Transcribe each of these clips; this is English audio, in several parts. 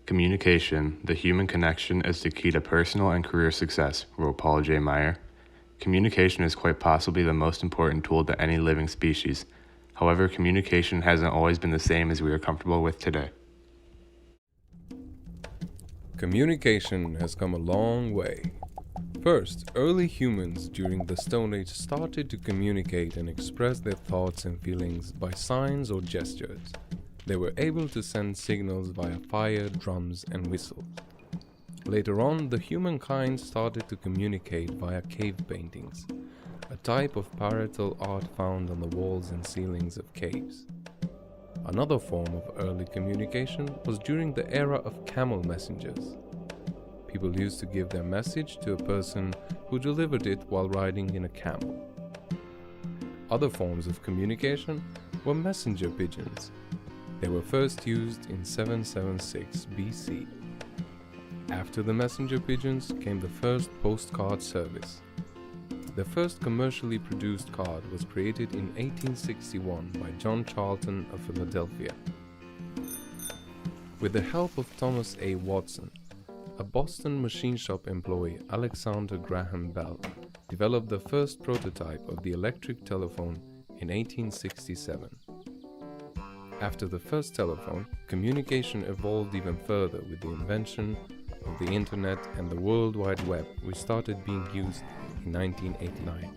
Communication, the human connection, is the key to personal and career success, wrote Paul J. Meyer. Communication is quite possibly the most important tool to any living species. However, communication hasn't always been the same as we are comfortable with today. Communication has come a long way. First, early humans during the Stone Age started to communicate and express their thoughts and feelings by signs or gestures. They were able to send signals via fire, drums, and whistles. Later on, the humankind started to communicate via cave paintings, a type of parietal art found on the walls and ceilings of caves. Another form of early communication was during the era of camel messengers. People used to give their message to a person who delivered it while riding in a camel. Other forms of communication were messenger pigeons. They were first used in 776 BC. After the messenger pigeons came the first postcard service. The first commercially produced card was created in 1861 by John Charlton of Philadelphia. With the help of Thomas A. Watson, a Boston machine shop employee, Alexander Graham Bell developed the first prototype of the electric telephone in 1867. After the first telephone, communication evolved even further with the invention of the Internet and the World Wide Web, which started being used in 1989.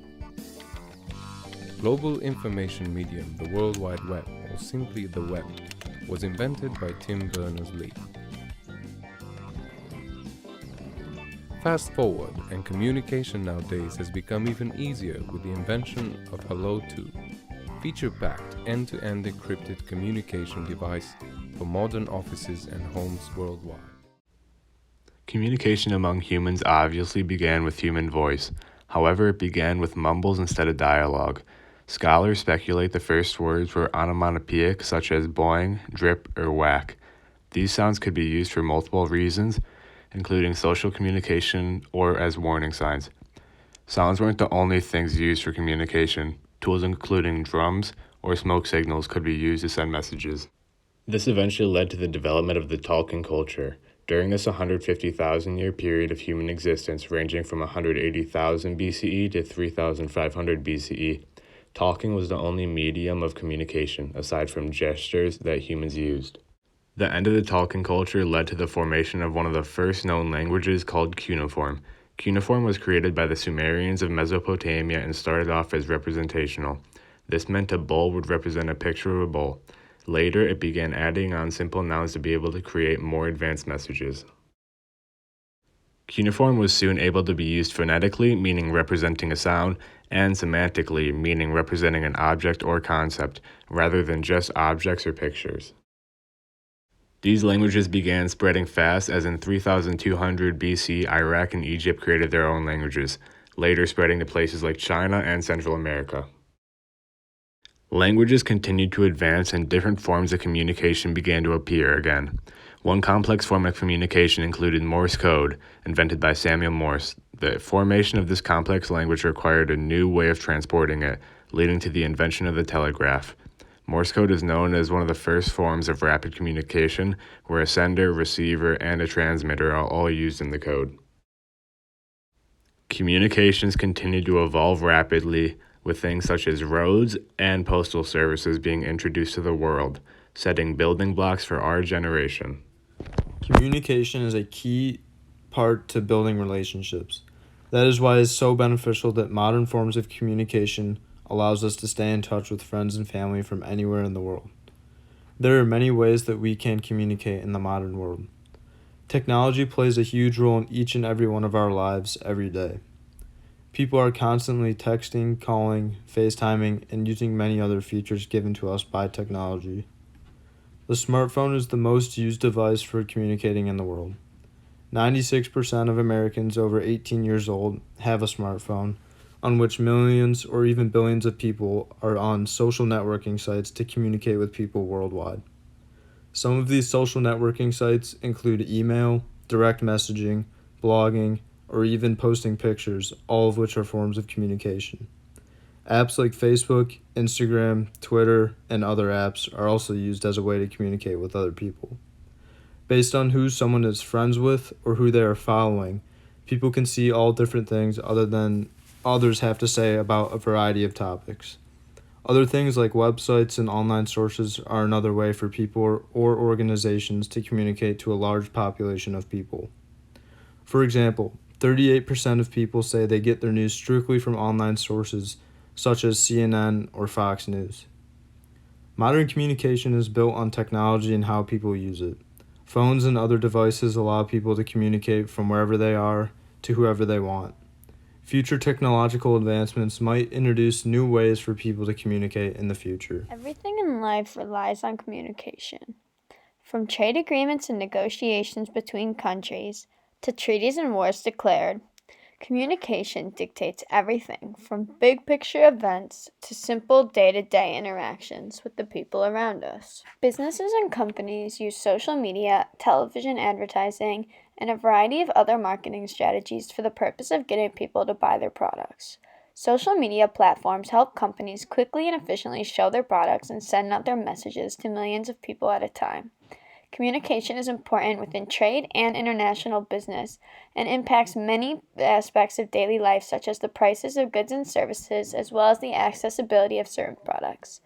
Global information medium, the World Wide Web, or simply the web, was invented by Tim Berners-Lee. Fast forward, and communication nowadays has become even easier with the invention of Hello 2, feature-packed end-to-end encrypted communication device for modern offices and homes worldwide. Communication among humans obviously began with human voice. However, it began with mumbles instead of dialogue. Scholars speculate the first words were onomatopoeic, such as boing, drip, or whack. These sounds could be used for multiple reasons, including social communication or as warning signs. Sounds weren't the only things used for communication. Tools including drums or smoke signals could be used to send messages. This eventually led to the development of the talking culture. During this 150,000 year period of human existence, ranging from 180,000 BCE to 3,500 BCE, talking was the only medium of communication, aside from gestures, that humans used. The end of the talking culture led to the formation of one of the first known languages called cuneiform. Cuneiform was created by the Sumerians of Mesopotamia and started off as representational. This meant a bull would represent a picture of a bull. Later, it began adding on simple nouns to be able to create more advanced messages. Cuneiform was soon able to be used phonetically, meaning representing a sound, and semantically, meaning representing an object or concept, rather than just objects or pictures. These languages began spreading fast, as in 3200 BC, Iraq and Egypt created their own languages, later spreading to places like China and Central America. Languages continued to advance and different forms of communication began to appear again. One complex form of communication included Morse code, invented by Samuel Morse. The formation of this complex language required a new way of transporting it, leading to the invention of the telegraph. Morse code is known as one of the first forms of rapid communication, where a sender, receiver, and a transmitter are all used in the code. Communications continued to evolve rapidly, with things such as roads and postal services being introduced to the world, setting building blocks for our generation. Communication is a key part to building relationships. That is why it is so beneficial that modern forms of communication allows us to stay in touch with friends and family from anywhere in the world. There are many ways that we can communicate in the modern world. Technology plays a huge role in each and every one of our lives every day. People are constantly texting, calling, FaceTiming, and using many other features given to us by technology. The smartphone is the most used device for communicating in the world. 96% of Americans over 18 years old have a smartphone, on which millions or even billions of people are on social networking sites to communicate with people worldwide. Some of these social networking sites include email, direct messaging, blogging, or even posting pictures, all of which are forms of communication. Apps like Facebook, Instagram, Twitter, and other apps are also used as a way to communicate with other people. Based on who someone is friends with or who they are following, people can see all different things other than others have to say about a variety of topics. Other things like websites and online sources are another way for people or organizations to communicate to a large population of people. For example, 38% of people say they get their news strictly from online sources such as CNN or Fox News. Modern communication is built on technology and how people use it. Phones and other devices allow people to communicate from wherever they are to whoever they want. Future technological advancements might introduce new ways for people to communicate in the future. Everything in life relies on communication. From trade agreements and negotiations between countries to treaties and wars declared, communication dictates everything from big picture events to simple day-to-day interactions with the people around us. Businesses and companies use social media, television advertising, and a variety of other marketing strategies for the purpose of getting people to buy their products. Social media platforms help companies quickly and efficiently show their products and send out their messages to millions of people at a time. Communication is important within trade and international business and impacts many aspects of daily life, such as the prices of goods and services, as well as the accessibility of certain products.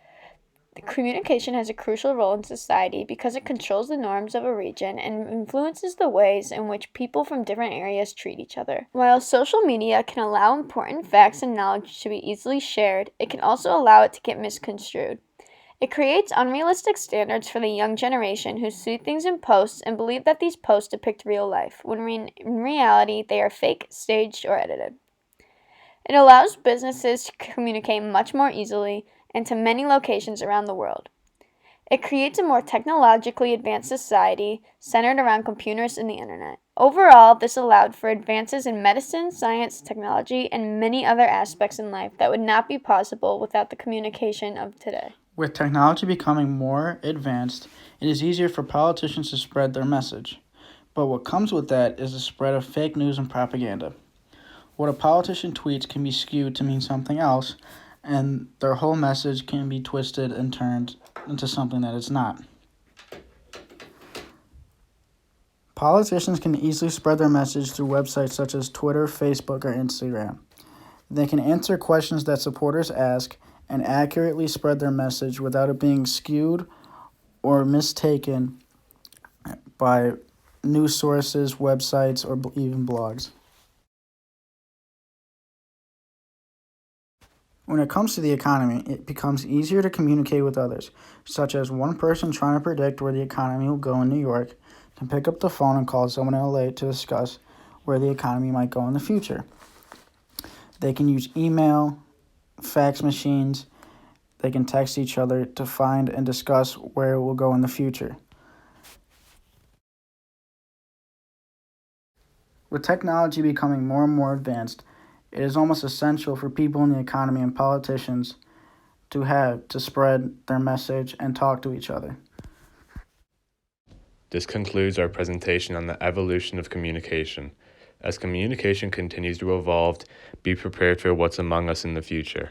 Communication has a crucial role in society because it controls the norms of a region and influences the ways in which people from different areas treat each other. While social media can allow important facts and knowledge to be easily shared, it can also allow it to get misconstrued. It creates unrealistic standards for the young generation who see things in posts and believe that these posts depict real life, when in reality they are fake, staged, or edited. It allows businesses to communicate much more easily and to many locations around the world. It creates a more technologically advanced society centered around computers and the internet. Overall, this allowed for advances in medicine, science, technology, and many other aspects in life that would not be possible without the communication of today. With technology becoming more advanced, it is easier for politicians to spread their message. But what comes with that is the spread of fake news and propaganda. What a politician tweets can be skewed to mean something else, and their whole message can be twisted and turned into something that it's not. Politicians can easily spread their message through websites such as Twitter, Facebook, or Instagram. They can answer questions that supporters ask and accurately spread their message without it being skewed or mistaken by news sources, websites, or even blogs. When it comes to the economy, it becomes easier to communicate with others, such as one person trying to predict where the economy will go in New York can pick up the phone and call someone in LA to discuss where the economy might go in the future. They can use email, fax machines, they can text each other to find and discuss where it will go in the future. With technology becoming more and more advanced, it is almost essential for people in the economy and politicians to spread their message and talk to each other. This concludes our presentation on the evolution of communication. As communication continues to evolve, be prepared for what's among us in the future.